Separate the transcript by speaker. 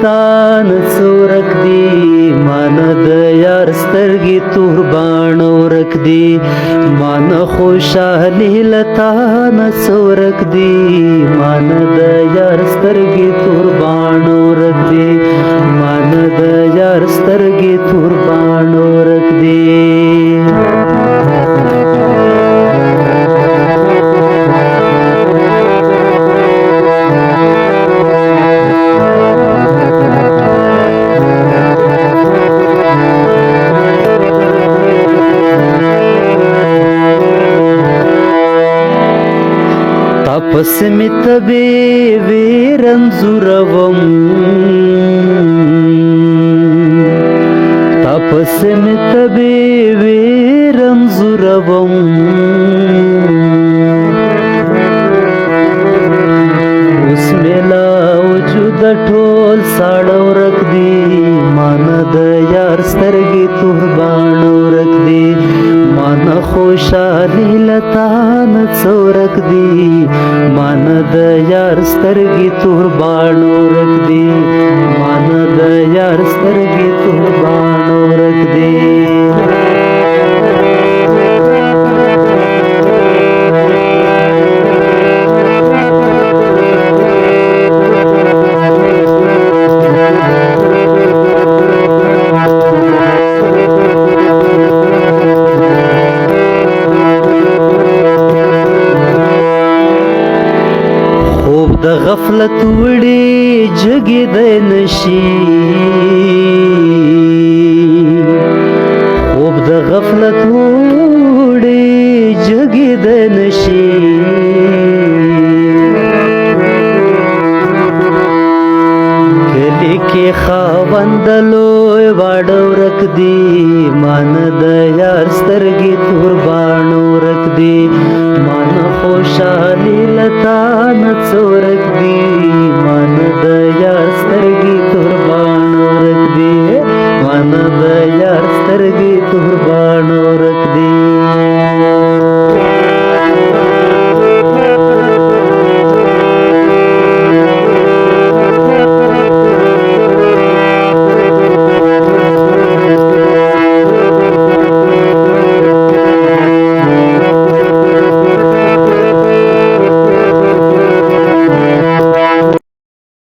Speaker 1: لتان څورک دی مان د یار سترګې تور باڼ ورک دی مان خوشحالي لتان څورک دی مان د یار سترګې تور باڼ ورک دی مان د یار سترګې تور باڼ ورک دی پس می تبی ویرنزوروم تپس می تبی ویرنزوروم اوس میلا وجود ټول ساړه ورک دی مان د یار سترګې تور باڼ ورک دی مان خوشحالي لتان څورک دی مان د یار سترګې تور باڼ ورک دی مان د یار سترګې تور باڼ ورک دی د غفلت وړي جګې د نشي خوب د غفلت وړي جګې د نشي کلی کې خاوند لوی واړه ورک دی مان د یار سترګې تور باڼ ورک دی مان خوشحالي لتان څورک دی مان د یار سترګې تور باڼ ورک دی مان د یار سترګې تور باڼ